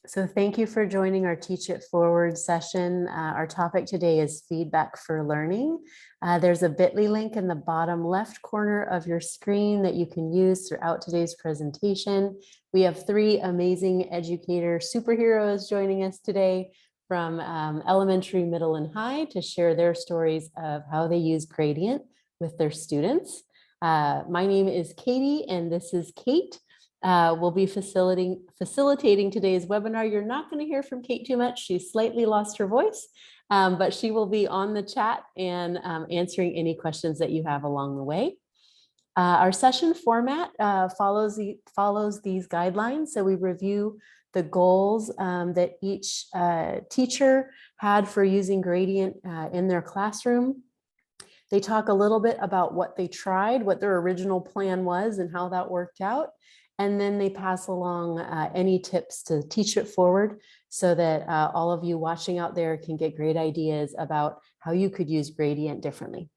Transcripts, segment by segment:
So thank you for joining our Teach It Forward session. Our topic today is feedback for learning. There's a bit.ly link in the bottom left corner of your screen that you can use throughout today's presentation. We have three amazing educator superheroes joining us today from elementary, middle, and high to share their stories of how they use Gradient with their students. My name is Katie and this is Kate. We'll be facilitating today's webinar. You're not going to hear from Kate too much. She's slightly lost her voice, but she will be on the chat and answering any questions that you have along the way. Our session format follows these guidelines. So we review the goals that each teacher had for using Gradient in their classroom. They talk a little bit about what they tried, what their original plan was, and how that worked out. And then they pass along any tips to teach it forward so that all of you watching out there can get great ideas about how you could use Gradient differently.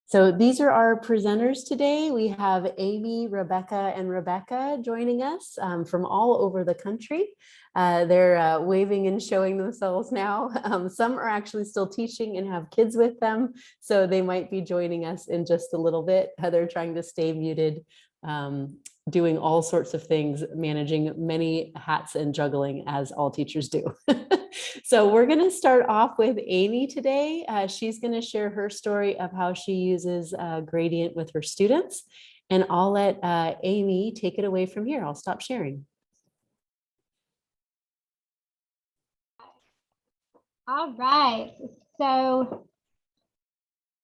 So these are our presenters today. We have Amy, Rebecca, and Rebecca joining us from all over the country. They're waving and showing themselves now. Some are actually still teaching and have kids with them, so they might be joining us in just a little bit. They're trying to stay muted, doing all sorts of things, managing many hats and juggling as all teachers do. So we're going to start off with Amy today. She's going to share her story of how she uses Gradient with her students. And I'll let Amy take it away from here. I'll stop sharing. All right. So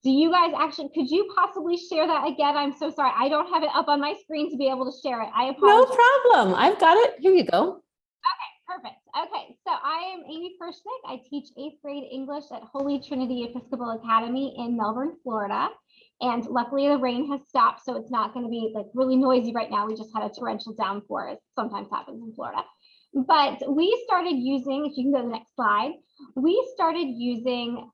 do you guys actually, could you possibly share that again? I'm so sorry. I don't have it up on my screen to be able to share it. I apologize. No problem. I've got it. Here you go. Perfect. Okay, so I am Amy Pershnick. I teach 8th grade English at Holy Trinity Episcopal Academy in Melbourne, Florida. And luckily the rain has stopped, so it's not going to be like really noisy right now. We just had a torrential downpour, as sometimes happens in Florida. But we started using, if you can go to the next slide, we started using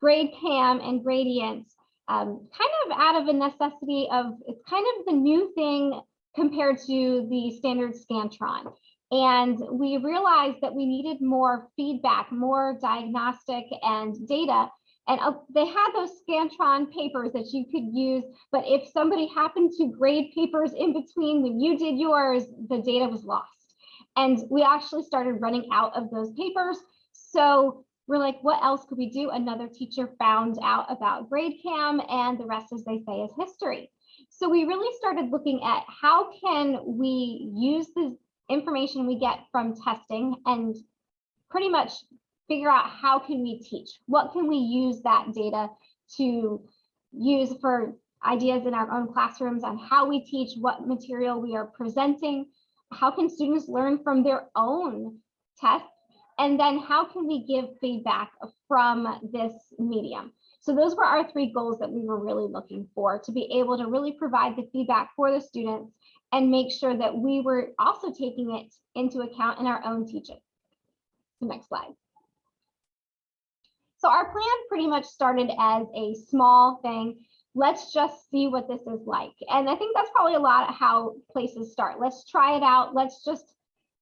GradeCam and Gradient kind of out of a necessity of, it's kind of the new thing compared to the standard Scantron. And we realized that we needed more feedback, more diagnostic and data. And they had those Scantron papers that you could use, but if somebody happened to grade papers in between when you did yours, the data was lost. And we actually started running out of those papers. So we're like, what else could we do? Another teacher found out about GradeCam, and the rest, as they say, is history. So we really started looking at how can we use the information we get from testing and pretty much figure out how can we teach? What can we use that data to use for ideas in our own classrooms on how we teach, what material we are presenting, how can students learn from their own tests, and then how can we give feedback from this medium? So those were our three goals that we were really looking for, to be able to really provide the feedback for the students and make sure that we were also taking it into account in our own teaching. The next slide. So our plan pretty much started as a small thing. Let's just see what this is like. And I think that's probably a lot of how places start. Let's try it out. Let's just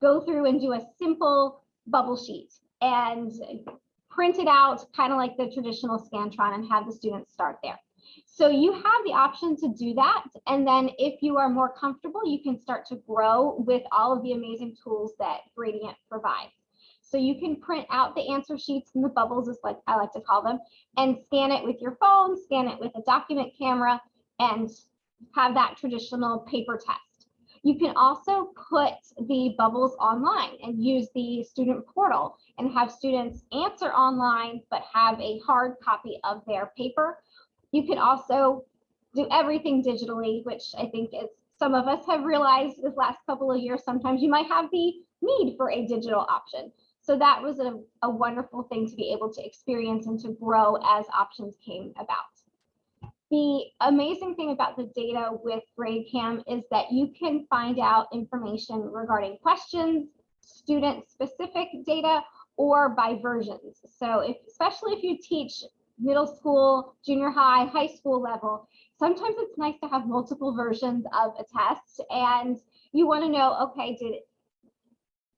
go through and do a simple bubble sheet and print it out kind of like the traditional Scantron and have the students start there. So you have the option to do that. And then if you are more comfortable, you can start to grow with all of the amazing tools that Gradient provides. So you can print out the answer sheets and the bubbles, is like I like to call them, and scan it with your phone, scan it with a document camera, and have that traditional paper test. You can also put the bubbles online and use the student portal and have students answer online, but have a hard copy of their paper. You can also do everything digitally, which I think is some of us have realized this last couple of years, sometimes you might have the need for a digital option. So that was a wonderful thing to be able to experience and to grow as options came about. The amazing thing about the data with GradeCam is that you can find out information regarding questions, student-specific data, or by versions. So especially if you teach middle school, junior high, high school level, sometimes it's nice to have multiple versions of a test, and you want to know, okay,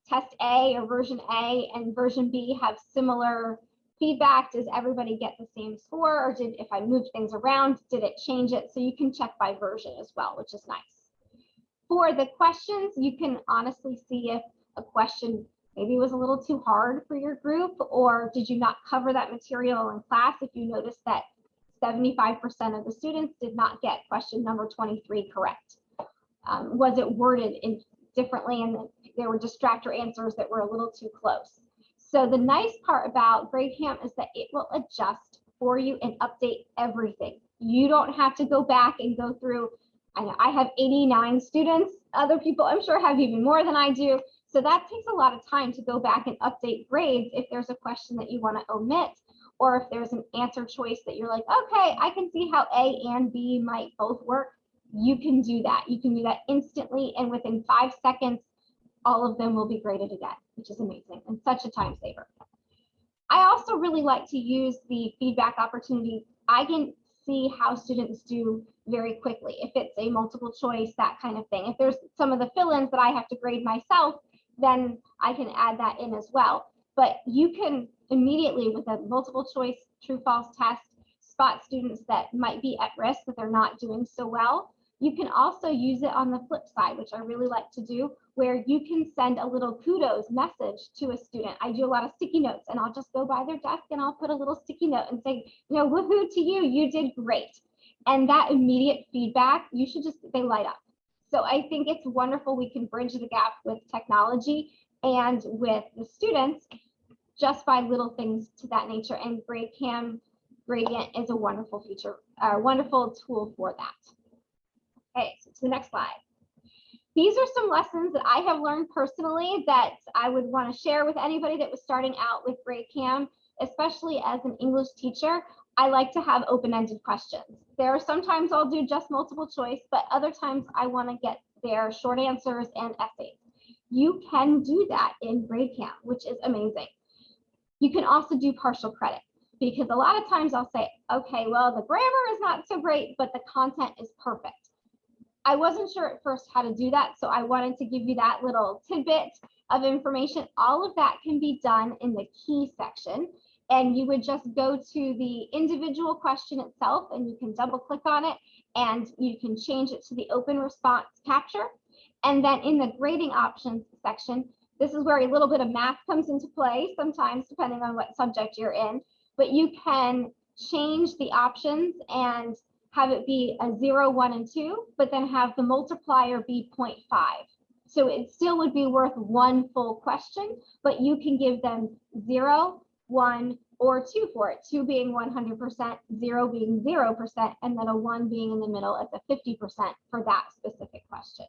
test A or version A and version B have similar feedback? Does everybody get the same score, or if I moved things around, did it change it? So you can check by version as well, which is nice. For the questions, you can honestly see if a question maybe was a little too hard for your group, or did you not cover that material in class? If you notice that 75% of the students did not get question number 23 correct. Was it worded differently, and there were distractor answers that were a little too close? So the nice part about GradeCam is that it will adjust for you and update everything. You don't have to go back and go through. I know I have 89 students. Other people I'm sure have even more than I do. So that takes a lot of time to go back and update grades if there's a question that you want to omit, or if there's an answer choice that you're like, okay, I can see how A and B might both work. You can do that. You can do that instantly, and within 5 seconds, all of them will be graded again, which is amazing and such a time saver. I also really like to use the feedback opportunity. I can see how students do very quickly. If it's a multiple choice, that kind of thing. If there's some of the fill-ins that I have to grade myself, then I can add that in as well. But you can immediately, with a multiple choice true false test, spot students that might be at risk, that they're not doing so well. You can also use it on the flip side, which I really like to do, where you can send a little kudos message to a student. I do a lot of sticky notes, and I'll just go by their desk and I'll put a little sticky note and say, you know, woohoo to you, you did great. And that immediate feedback, they light up. So I think it's wonderful we can bridge the gap with technology and with the students just by little things to that nature. And GradeCam Gradient is a wonderful feature, a wonderful tool for that. Okay, so to the next slide. These are some lessons that I have learned personally that I would want to share with anybody that was starting out with GradeCam, especially as an English teacher. I like to have open-ended questions. There are sometimes I'll do just multiple choice, but other times I want to get their short answers and essays. You can do that in GradeCam, which is amazing. You can also do partial credit, because a lot of times I'll say, okay, well, the grammar is not so great, but the content is perfect. I wasn't sure at first how to do that, so I wanted to give you that little tidbit of information. All of that can be done in the key section, and you would just go to the individual question itself, and you can double click on it, and you can change it to the open response capture. And then in the grading options section, this is where a little bit of math comes into play sometimes, depending on what subject you're in, but you can change the options and have it be a 0, 1, and 2, but then have the multiplier be 0.5. So it still would be worth one full question, but you can give them 0, 1, or 2 for it. 2 being 100%, 0 being 0%, and then a 1 being in the middle at the 50% for that specific question.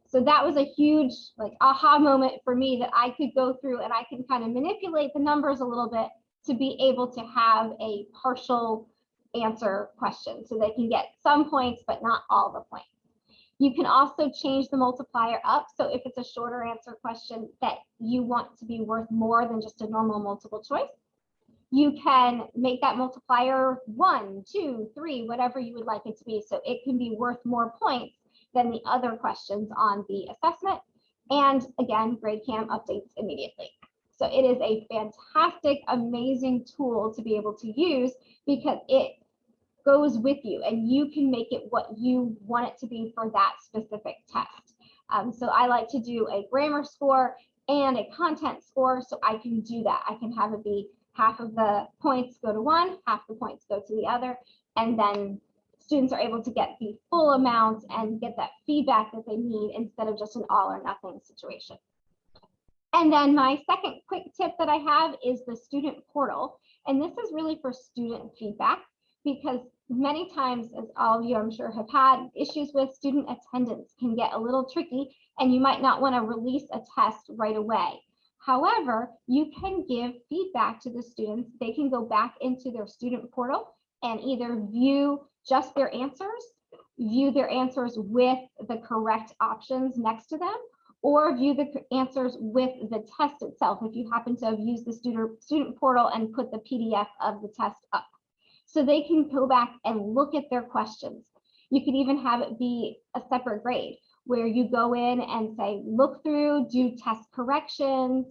So that was a huge aha moment for me, that I could go through and I can kind of manipulate the numbers a little bit to be able to have a partial answer question, so they can get some points but not all the points. You can also change the multiplier up, so if it's a shorter answer question that you want to be worth more than just a normal multiple choice, you can make that multiplier 1, 2, 3, whatever you would like it to be, so it can be worth more points than the other questions on the assessment. And again, GradeCam updates immediately. So it is a fantastic, amazing tool to be able to use, because it goes with you and you can make it what you want it to be for that specific test. So I like to do a grammar score and a content score, so I can do that. I can have it be half of the points go to one, half the points go to the other, and then students are able to get the full amount and get that feedback that they need instead of just an all or nothing situation. And then my second quick tip that I have is the student portal. And this is really for student feedback, because many times, as all of you I'm sure have had, issues with student attendance can get a little tricky, and you might not want to release a test right away. However, you can give feedback to the students. They can go back into their student portal and either view just their answers, view their answers with the correct options next to them, or view the answers with the test itself if you happen to have used the student portal and put the PDF of the test up. So they can go back and look at their questions. You could even have it be a separate grade where you go in and say, look through, do test corrections,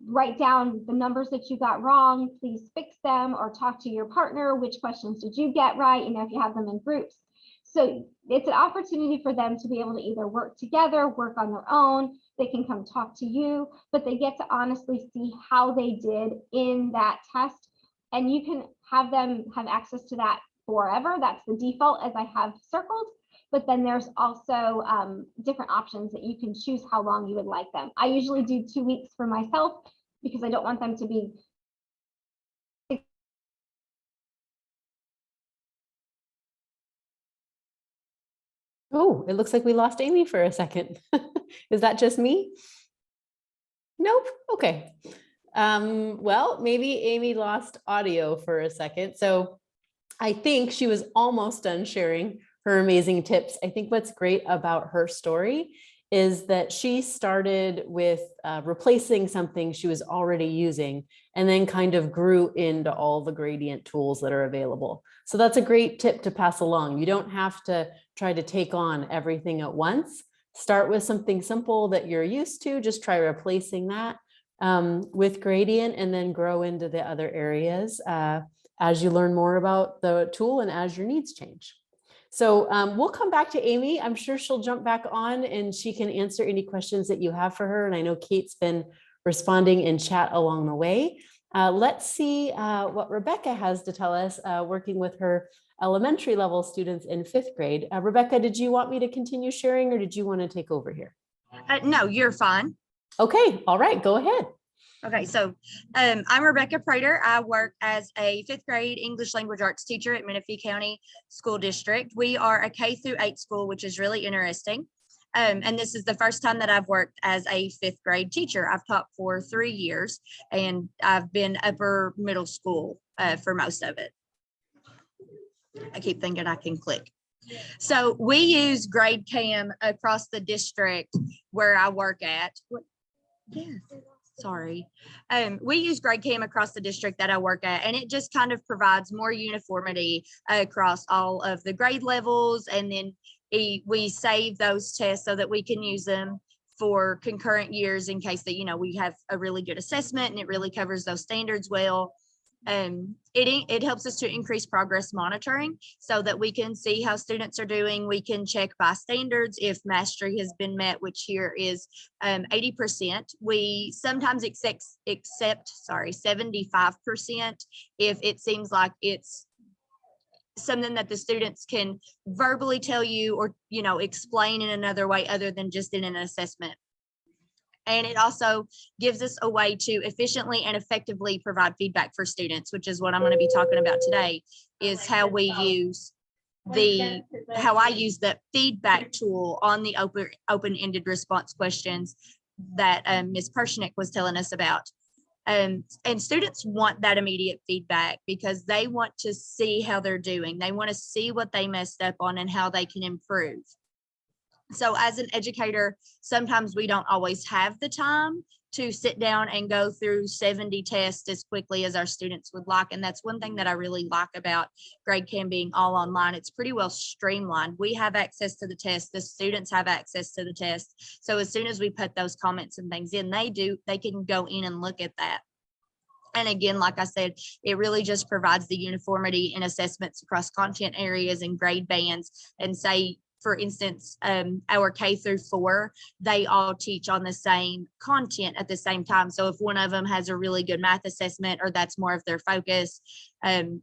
write down the numbers that you got wrong, please fix them, or talk to your partner, which questions did you get right, if you have them in groups. So it's an opportunity for them to be able to either work together, work on their own, they can come talk to you, but they get to honestly see how they did in that test. And you can have them have access to that forever. That's the default, as I have circled. But then there's also different options that you can choose how long you would like them. I usually do 2 weeks for myself because I don't want them to be. Oh, it looks like we lost Amy for a second. Is that just me? Nope. Okay. Well, maybe Amy lost audio for a second. So I think she was almost done sharing her amazing tips. I think what's great about her story is that she started with replacing something she was already using and then kind of grew into all the gradient tools that are available. So that's a great tip to pass along. You don't have to try to take on everything at once. Start with something simple that you're used to, just try replacing that with gradient and then grow into the other areas as you learn more about the tool and as your needs change. So we'll come back to Amy. I'm sure she'll jump back on and she can answer any questions that you have for her. And I know Kate's been responding in chat along the way. Let's see what Rebecca has to tell us working with her elementary level students in 5th grade. Rebecca, did you want me to continue sharing or did you want to take over here? No, you're fine. Okay, all right, go ahead. Okay, so I'm Rebecca Prater. I work as a 5th grade English language arts teacher at Menifee County School District. We are a K-8 school, which is really interesting. And this is the first time that I've worked as a 5th grade teacher. I've taught for 3 years and I've been upper middle school for most of it. I keep thinking I can click. So we use GradeCam across the district where I work at. Yes. Sorry. We use GradeCam across the district that I work at, and it just kind of provides more uniformity across all of the grade levels. And then we save those tests so that we can use them for concurrent years in case that, we have a really good assessment and it really covers those standards well. It helps us to increase progress monitoring so that we can see how students are doing. We can check by standards if mastery has been met, which here is 80%. We sometimes accept 75% if it seems like it's something that the students can verbally tell you or, explain in another way other than just in an assessment. And it also gives us a way to efficiently and effectively provide feedback for students, which is what I'm going to be talking about today, is how I use the feedback tool on the open-ended response questions that Ms. Pershnick was telling us about. And students want that immediate feedback because they want to see how they're doing. They want to see what they messed up on and how they can improve. So as an educator, sometimes we don't always have the time to sit down and go through 70 tests as quickly as our students would like. And that's one thing that I really like about GradeCam being all online. It's pretty well streamlined. We have access to the test. The students have access to the test. So as soon as we put those comments and things in, they can go in and look at that. And again, like I said, it really just provides the uniformity in assessments across content areas and grade bands. And say, for instance, our K-4, they all teach on the same content at the same time. So if one of them has a really good math assessment or that's more of their focus,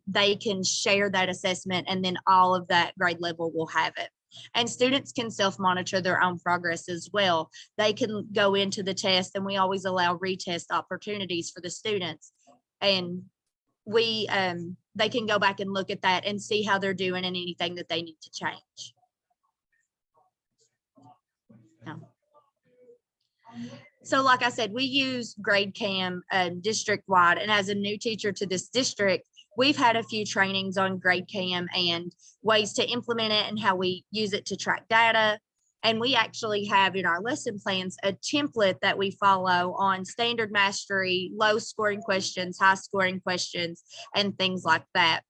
they can share that assessment and then all of that grade level will have it. And students can self-monitor their own progress as well. They can go into the test and we always allow retest opportunities for the students. And they can go back and look at that and see how they're doing and anything that they need to change. So like I said, we use GradeCam district-wide, and as a new teacher to this district, we've had a few trainings on GradeCam and ways to implement it and how we use it to track data. And we actually have in our lesson plans a template that we follow on standard mastery, low scoring questions, high scoring questions, and things like that.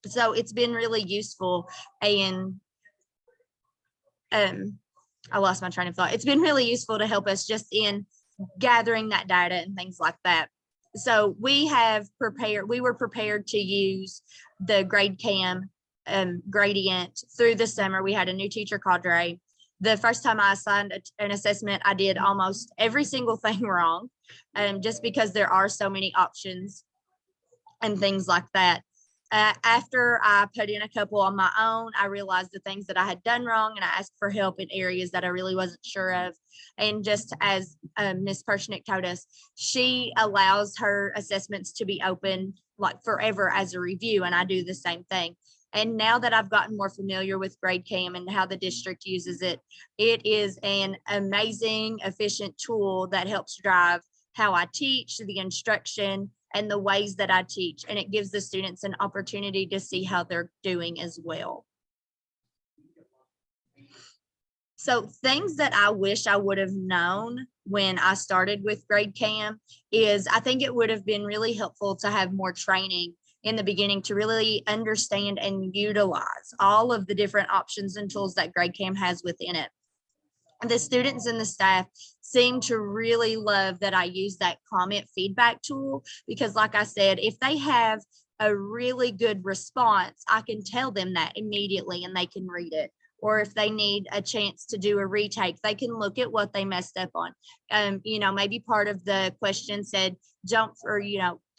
So it's been really useful. And I lost my train of thought. It's been really useful to help us just in gathering that data and things like that. So we were prepared to use the GradeCam gradient through the summer. We had a new teacher cadre. The first time I assigned an assessment, I did almost every single thing wrong, just because there are so many options and things like that. After I put in a couple on my own, I realized the things that I had done wrong, and I asked for help in areas that I really wasn't sure of. And just as Ms. Pershnick told us, she allows her assessments to be open like forever as a review, and I do the same thing. And now that I've gotten more familiar with GradeCam and how the district uses it, it is an amazing, efficient tool that helps drive how I teach, the instruction, and the ways that I teach. And it gives the students an opportunity to see how they're doing as well. So things that I wish I would have known when I started with GradeCam is I think it would have been really helpful to have more training in the beginning to really understand and utilize all of the different options and tools that GradeCam has within it. The students and the staff seem to really love that I use that comment feedback tool, because like I said, if they have a really good response, I can tell them that immediately and they can read it. Or if they need a chance to do a retake, they can look at what they messed up on. Maybe part of the question said,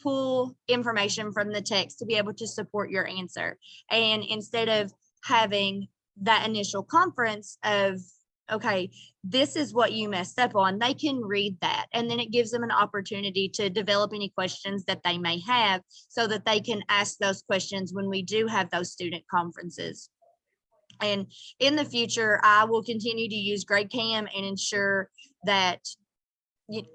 pull information from the text to be able to support your answer. And instead of having that initial conference of, okay, this is what you messed up on, they can read that. And then it gives them an opportunity to develop any questions that they may have so that they can ask those questions when we do have those student conferences. And in the future, I will continue to use GradeCam and ensure that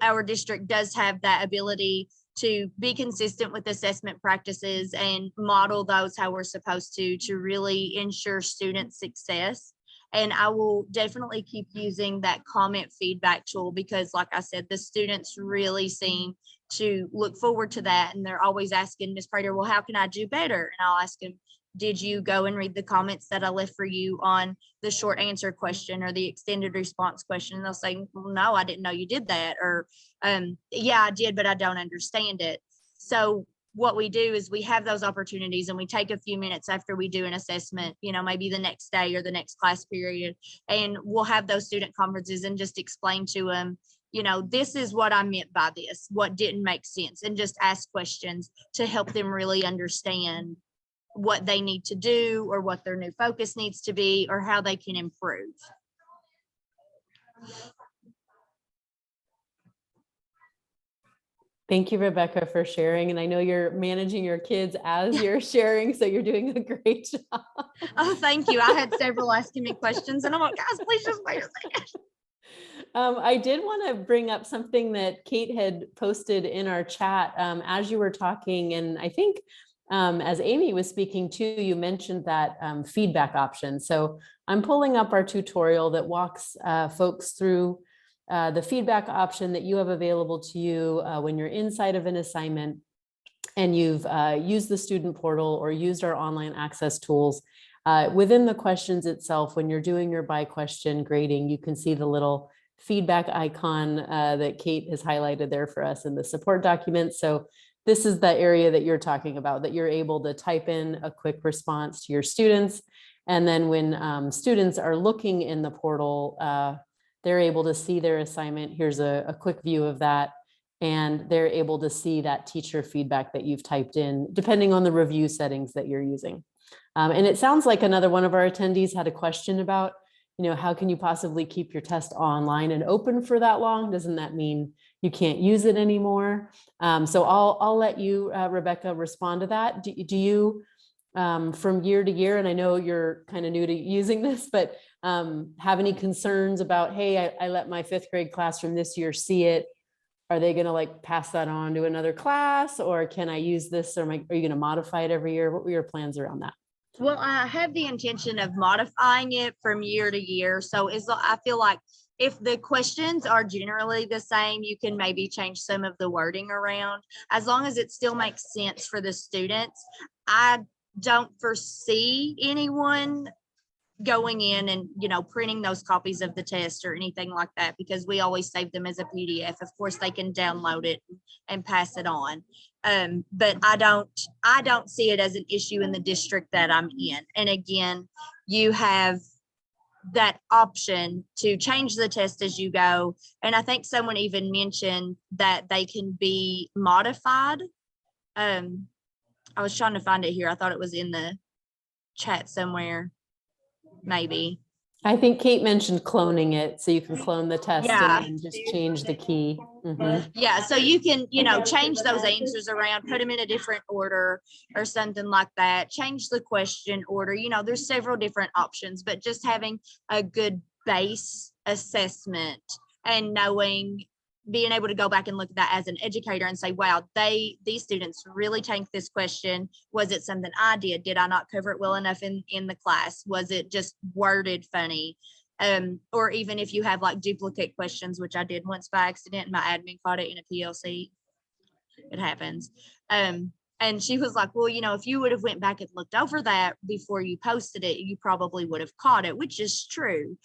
our district does have that ability to be consistent with assessment practices and model those how we're supposed to really ensure student success. And I will definitely keep using that comment feedback tool because, like I said, the students really seem to look forward to that. And they're always asking Ms. Prater, well, how can I do better? And I'll ask them, did you go and read the comments that I left for you on the short answer question or the extended response question? And they'll say, well, no, I didn't know you did that. Or, yeah, I did, but I don't understand it. So what we do is we have those opportunities and we take a few minutes after we do an assessment, maybe the next day or the next class period, and we'll have those student conferences and just explain to them, this is what I meant by this, what didn't make sense, and just ask questions to help them really understand what they need to do or what their new focus needs to be or how they can improve. Thank you, Rebecca, for sharing. And I know you're managing your kids as you're sharing, so you're doing a great job. Oh, thank you. I had several asking me questions and I'm like, guys, please just wait a second. I did want to bring up something that Kate had posted in our chat as you were talking. And I think as Amy was speaking too, you mentioned that feedback option. So I'm pulling up our tutorial that walks folks through the feedback option that you have available to you when you're inside of an assignment and you've used the student portal or used our online access tools. Within the questions itself, when you're doing your by question grading, you can see the little feedback icon that Kate has highlighted there for us in the support document. So this is the area that you're talking about, that you're able to type in a quick response to your students. And then when students are looking in the portal, they're able to see their assignment. Here's a quick view of that. And they're able to see that teacher feedback that you've typed in, depending on the review settings that you're using. And it sounds like another one of our attendees had a question about, how can you possibly keep your test online and open for that long? Doesn't that mean you can't use it anymore? So I'll let you, Rebecca, respond to that. Do you, from year to year, and I know you're kind of new to using this, but have any concerns about, hey, I let my 5th grade class from this year see it. Are they going to pass that on to another class, or can I use this? Or are you going to modify it every year? What were your plans around that? Well, I have the intention of modifying it from year to year. So I feel like if the questions are generally the same, you can maybe change some of the wording around. As long as it still makes sense for the students, I don't foresee anyone going in and, printing those copies of the test or anything like that, because we always save them as a PDF. Of course, they can download it and pass it on. But I don't see it as an issue in the district that I'm in. And again, you have that option to change the test as you go. And I think someone even mentioned that they can be modified. I was trying to find it here. I thought it was in the chat somewhere. Maybe. I think Kate mentioned cloning it, so you can clone the test Yeah. and then just change the key. Yeah, so you can, change those answers around, put them in a different order or something like that. Change the question order. There's several different options, but just having a good base assessment and being able to go back and look at that as an educator and say, wow, these students really tanked this question. Was it something I did? Did I not cover it well enough in the class? Was it just worded funny? Or even if you have like duplicate questions, which I did once by accident, my admin caught it in a PLC. It happens. And she was like, well, if you would have went back and looked over that before you posted it, you probably would have caught it, which is true.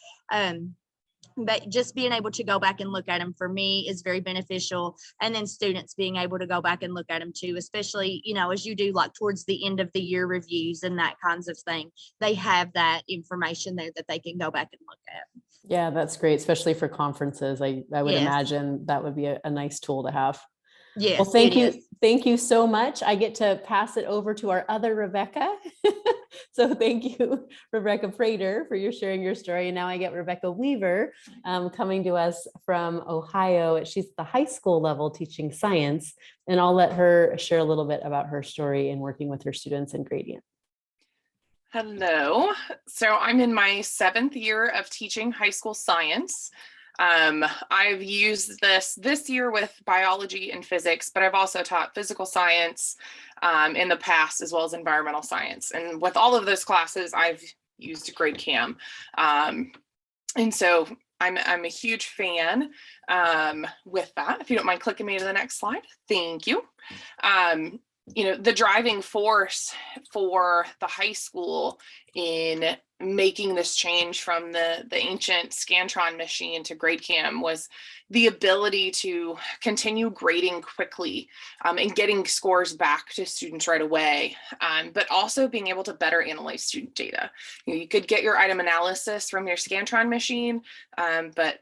But just being able to go back and look at them for me is very beneficial. And then students being able to go back and look at them too, especially, as you do like towards the end of the year reviews and that kinds of thing, they have that information there that they can go back and look at. Yeah, that's great, especially for conferences. I would Yes. imagine that would be a nice tool to have. Yes. Well, thank you. Thank you so much. I get to pass it over to our other Rebecca. So thank you, Rebecca Prater, for sharing your story. And now I get Rebecca Weaver coming to us from Ohio. She's at the high school level teaching science, and I'll let her share a little bit about her story in working with her students in Gradient. Hello. So I'm in my 7th year of teaching high school science. I've used this year with biology and physics, but I've also taught physical science in the past, as well as environmental science. And with all of those classes, I've used GradeCam. And so I'm a huge fan with that. If you don't mind clicking me to the next slide. Thank you. The driving force for the high school in making this change from the ancient Scantron machine to GradeCam was the ability to continue grading quickly and getting scores back to students right away, but also being able to better analyze student data. You could get your item analysis from your Scantron machine, but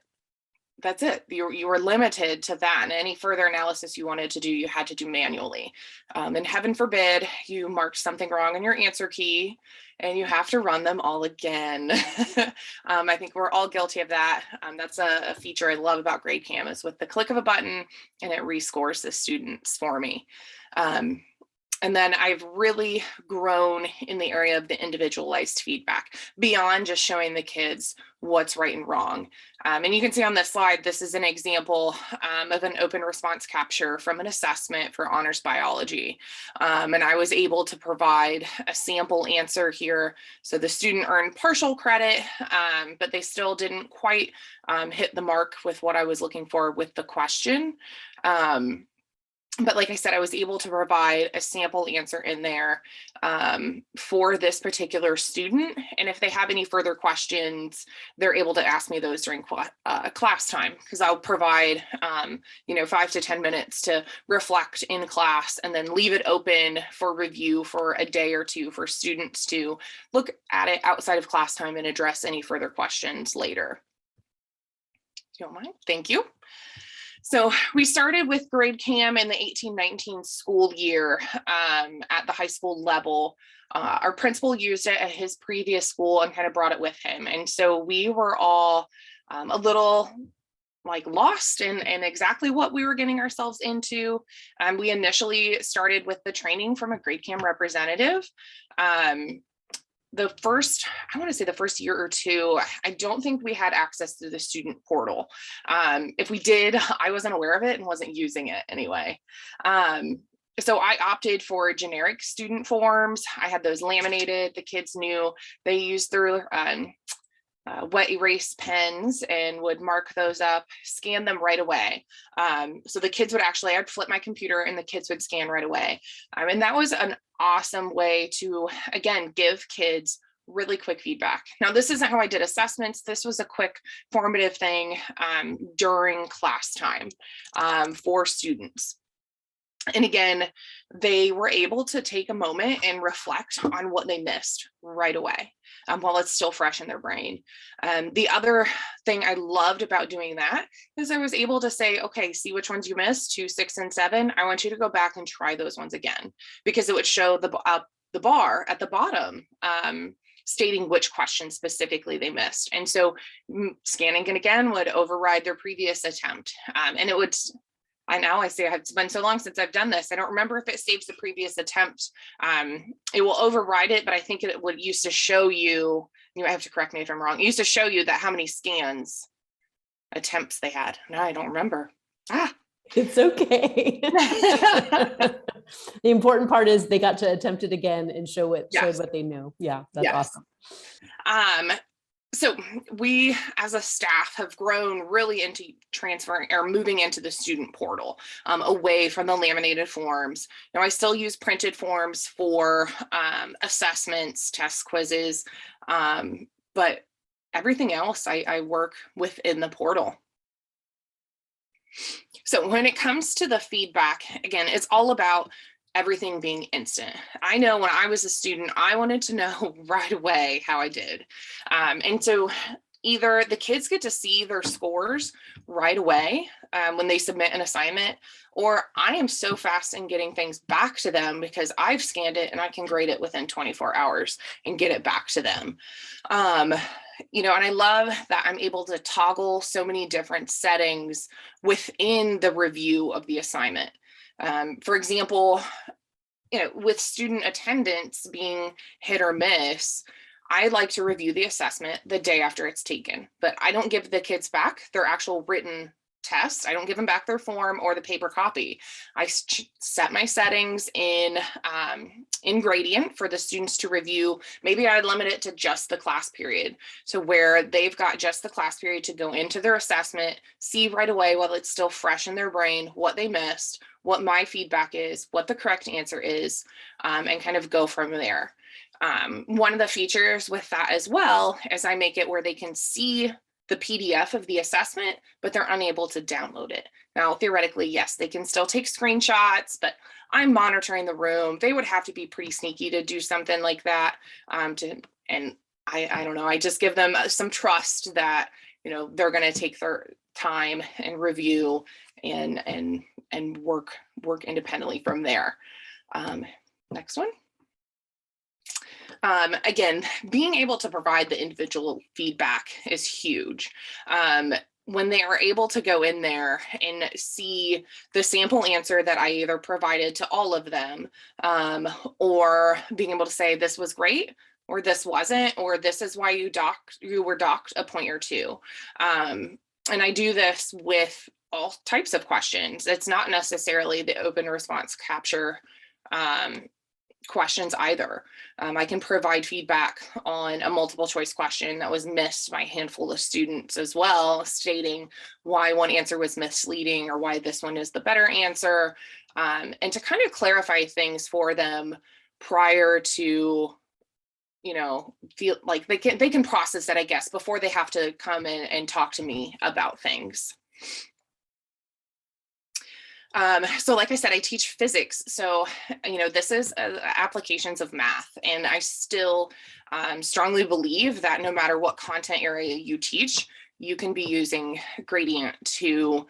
that's it. You were limited to that, and any further analysis you wanted to do, you had to do manually. And heaven forbid you marked something wrong in your answer key and you have to run them all again. I think we're all guilty of that. That's a feature I love about GradeCam, is with the click of a button and it rescores the students for me. And then I've really grown in the area of the individualized feedback beyond just showing the kids what's right and wrong. And you can see on this slide, this is an example of an open response capture from an assessment for honors biology. And I was able to provide a sample answer here. So the student earned partial credit, but they still didn't quite hit the mark with what I was looking for with the question. But like I said, I was able to provide a sample answer in there for this particular student. And if they have any further questions, they're able to ask me those during class time, because I'll provide 5 to 10 minutes to reflect in class and then leave it open for review for a day or two for students to look at it outside of class time and address any further questions later. If you don't mind, thank you. So we started with GradeCam in the 18-19 school year at the high school level. Our principal used it at his previous school and kind of brought it with him. And so we were all a little lost in exactly what we were getting ourselves into. We initially started with the training from a GradeCam representative. The first year or two, I don't think we had access to the student portal. If we did, I wasn't aware of it and wasn't using it anyway. So I opted for generic student forms. I had those laminated. The kids knew they used their wet erase pens and would mark those up, scan them right away. So the kids would actually, I'd flip my computer and the kids would scan right away. And that was an awesome way to, again, give kids really quick feedback. Now, this isn't how I did assessments. This was a quick formative thing during class time for students. And again, they were able to take a moment and reflect on what they missed right away while it's still fresh in their brain. The other thing I loved about doing that is I was able to say, okay, see which ones you missed, 2, 6, and 7. I want you to go back and try those ones again, because it would show the bar at the bottom stating which questions specifically they missed. And so scanning it again would override their previous attempt. And it would, I say it's been so long since I've done this, I don't remember if it saves the previous attempt. It will override it, but I think it would used to show you, you might have to correct me if I'm wrong, it used to show you that how many attempts they had. Now I don't remember. It's okay. The important part is they got to attempt it again and showed what they knew. Yeah, that's awesome. So we as a staff have grown really into transferring or moving into the student portal, away from the laminated forms. Now I still use printed forms for assessments, test quizzes, but everything else I work within the portal. So when it comes to the feedback, again, it's all about everything being instant. I know when I was a student, I wanted to know right away how I did. And so either the kids get to see their scores right away when they submit an assignment, or I am so fast in getting things back to them because I've scanned it and I can grade it within 24 hours and get it back to them. And I love that I'm able to toggle so many different settings within the review of the assignment. For example, with student attendance being hit or miss, I like to review the assessment the day after it's taken, but I don't give the kids back their actual written test. I don't give them back their form or the paper copy. I set my settings in Gradient for the students to review. Maybe I limit it to just the class period. So where they've got just the class period to go into their assessment, see right away while it's still fresh in their brain, what they missed, what my feedback is, what the correct answer is, and kind of go from there. One of the features with that as well is I make it where they can see the PDF of the assessment, but they're unable to download it. Now, theoretically, yes, they can still take screenshots, but I'm monitoring the room. They would have to be pretty sneaky to do something like that. I don't know, I just give them some trust that, they're going to take their time and review and work independently from there. Next one. Again, being able to provide the individual feedback is huge. When they are able to go in there and see the sample answer that I either provided to all of them, or being able to say, this was great, or this wasn't, or this is why you were docked a point or two. And I do this with all types of questions. It's not necessarily the open response capture questions either. I can provide feedback on a multiple choice question that was missed by a handful of students as well, stating why one answer was misleading or why this one is the better answer, and to kind of clarify things for them prior to, feel like they can process it, I guess, before they have to come in and talk to me about things. So like I said, I teach physics. So, this is applications of math. And I still strongly believe that no matter what content area you teach, you can be using Gradient to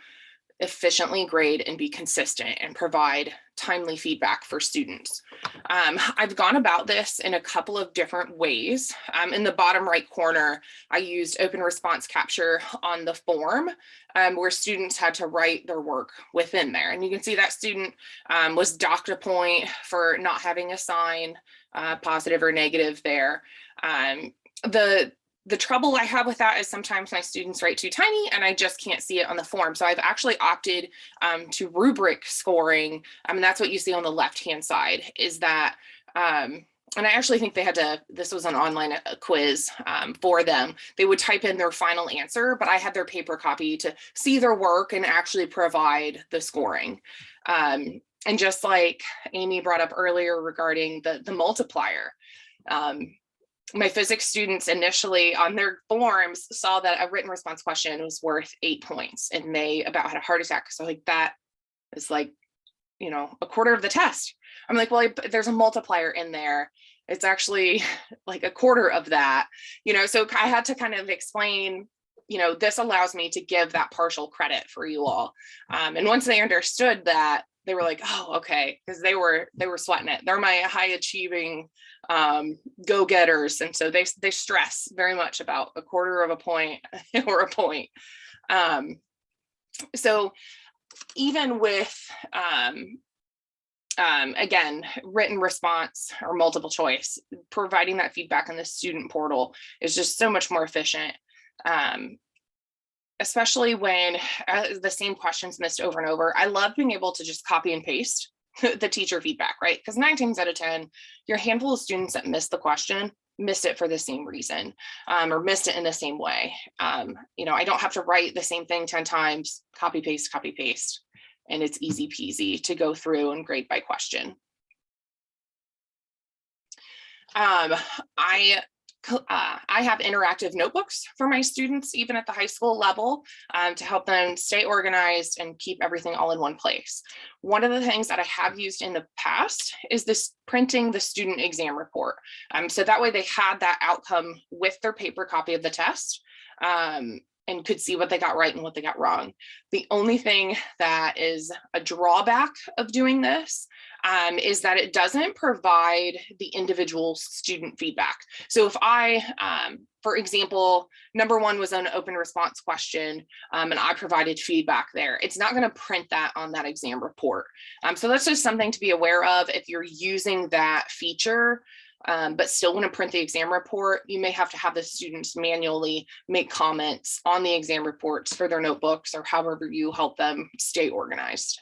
efficiently grade and be consistent and provide timely feedback for students. I've gone about this in a couple of different ways. In the bottom right corner, I used open response capture on the form where students had to write their work within there. And you can see that student was docked a point for not having a sign, positive or negative there. The trouble I have with that is sometimes my students write too tiny and I just can't see it on the form. So I've actually opted to rubric scoring. That's what you see on the left-hand side, is that and I actually think they had to, this was an online quiz for them. They would type in their final answer, but I had their paper copy to see their work and actually provide the scoring. And just like Amy brought up earlier regarding the multiplier, my physics students initially on their forms saw that a written response question was worth 8 points, and they about had a heart attack. So like that is like, you know, a quarter of the test. I'm like, well, there's a multiplier in there. It's actually like a quarter of that, you know, so I had to kind of explain, you know, this allows me to give that partial credit for you all. And once they understood that, they were like, oh, okay, because they were sweating it. They're my high achieving go-getters. And so they stress very much about a quarter of a point or a point. So even with, again, written response or multiple choice, providing that feedback in the student portal is just so much more efficient. Especially when the same questions missed over and over. I love being able to just copy and paste the teacher feedback, right? Because 9 times out of 10, your handful of students that missed the question missed it for the same reason, or missed it in the same way. You know, I don't have to write the same thing 10 times, copy, paste, and it's easy peasy to go through and grade by question. I have interactive notebooks for my students, even at the high school level, to help them stay organized and keep everything all in one place. One of the things that I have used in the past is this printing the student exam report. So that way they had that outcome with their paper copy of the test, and could see what they got right and what they got wrong. The only thing that is a drawback of doing this is that it doesn't provide the individual student feedback. So if I, for example, number 1 was an open response question, and I provided feedback there, it's not going to print that on that exam report. So that's just something to be aware of if you're using that feature. But still want to print the exam report, you may have to have the students manually make comments on the exam reports for their notebooks or however you help them stay organized.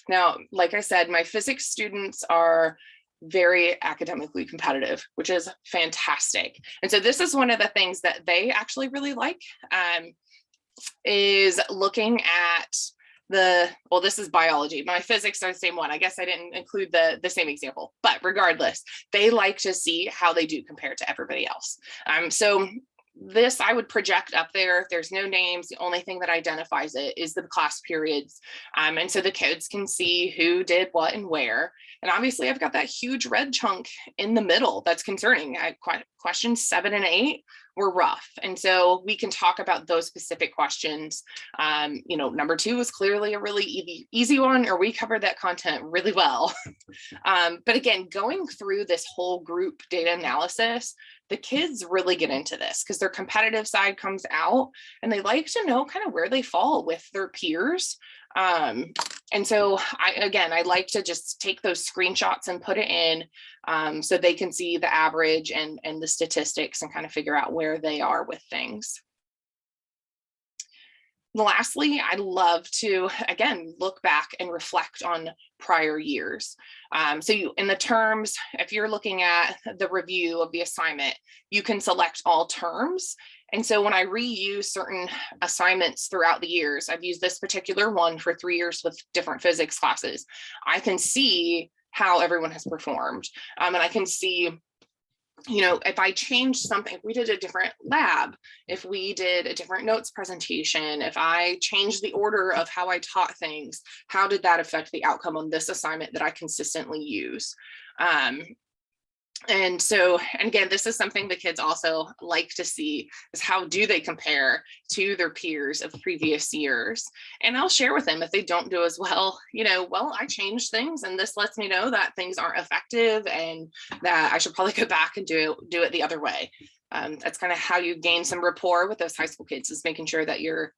Now, like I said, my physics students are very academically competitive, which is fantastic. And so this is one of the things that they actually really like, is looking at well, this is biology. My physics are the same one. I guess I didn't include the same example, but regardless, they like to see how they do compared to everybody else. So this I would project up there. There's no names. The only thing that identifies it is the class periods. And so the kids can see who did what and where. And obviously I've got that huge red chunk in the middle that's concerning. Questions 7 and 8 were rough. And so we can talk about those specific questions. You know, number 2 was clearly a really easy one, or we covered that content really well. But again, going through this whole group data analysis, the kids really get into this because their competitive side comes out and they like to know kind of where they fall with their peers. And so I like to just take those screenshots and put it in so they can see the average and the statistics and kind of figure out where they are with things. Lastly, I love to, again, look back and reflect on prior years. So in the terms, if you're looking at the review of the assignment, you can select all terms. And so when I reuse certain assignments throughout the years, I've used this particular one for 3 years with different physics classes. I can see how everyone has performed. And I can see, you know, if I changed something, if we did a different lab, if we did a different notes presentation, if I changed the order of how I taught things, how did that affect the outcome on this assignment that I consistently use? And so, and again, this is something the kids also like to see, is how do they compare to their peers of previous years? And I'll share with them if they don't do as well, you know, well, I changed things and this lets me know that things aren't effective and that I should probably go back and do it the other way. That's kind of how you gain some rapport with those high school kids, is making sure that you're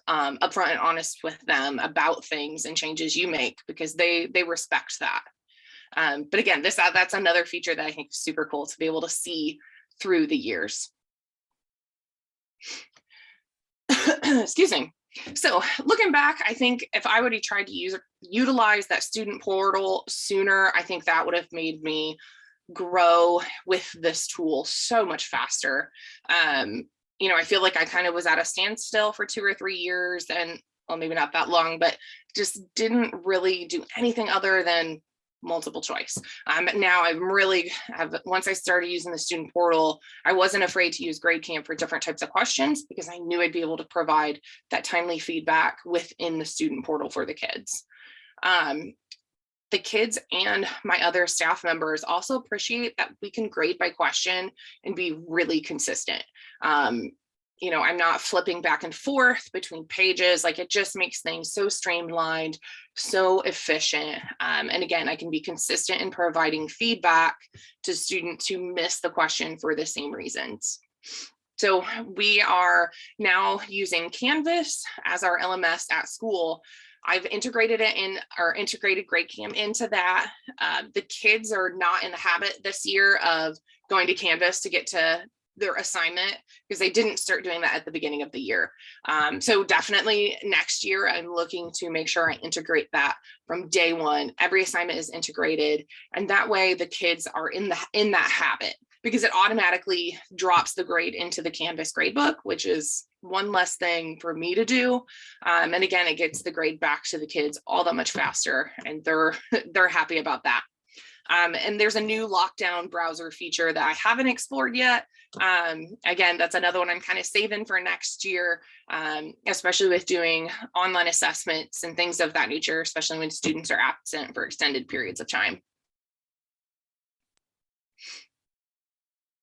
upfront and honest with them about things and changes you make, because they respect that. But again, that's another feature that I think is super cool to be able to see through the years. Excuse me. So looking back, I think if I would have tried to utilize that student portal sooner, I think that would have made me grow with this tool so much faster. I feel like I kind of was at a standstill for 2 or 3 years, and well, maybe not that long, but just didn't really do anything other than multiple choice. Now once I started using the student portal, I wasn't afraid to use GradeCam for different types of questions because I knew I'd be able to provide that timely feedback within the student portal for the kids. The kids and my other staff members also appreciate that we can grade by question and be really consistent. I'm not flipping back and forth between pages. Like, it just makes things so streamlined, so efficient. And again, I can be consistent in providing feedback to students who miss the question for the same reasons. So we are now using Canvas as our LMS at school. I've integrated GradeCam into that. The kids are not in the habit this year of going to Canvas to get to their assignment because they didn't start doing that at the beginning of the year. So definitely next year, I'm looking to make sure I integrate that from day one. Every assignment is integrated, and that way the kids are in that habit, because it automatically drops the grade into the Canvas gradebook, which is one less thing for me to do. And again, it gets the grade back to the kids all that much faster, and they're happy about that. And there's a new lockdown browser feature that I haven't explored yet. Again, that's another one I'm kind of saving for next year, especially with doing online assessments and things of that nature, especially when students are absent for extended periods of time.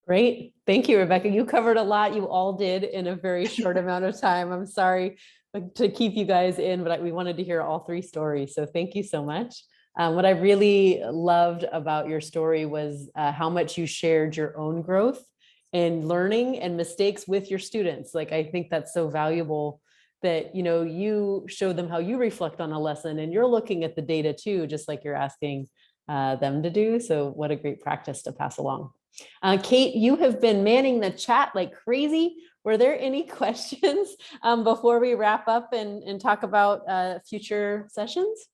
Great. Thank you, Rebecca. You covered a lot. You all did in a very short amount of time. I'm sorry to keep you guys in, but we wanted to hear all 3 stories. So thank you so much. What I really loved about your story was how much you shared your own growth and learning and mistakes with your students. Like, I think that's so valuable that, you show them how you reflect on a lesson, and you're looking at the data too, just like you're asking them to do. So what a great practice to pass along. Kate, you have been manning the chat like crazy. Were there any questions before we wrap up and talk about future sessions?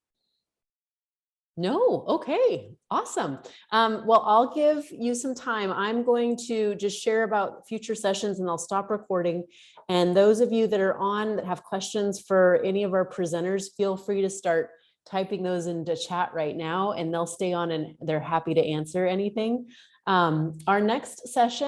No. Okay. Awesome. Well, I'll give you some time. I'm going to just share about future sessions, and I'll stop recording. And those of you that are on that have questions for any of our presenters, feel free to start typing those into chat right now, and they'll stay on and they're happy to answer anything. Our next session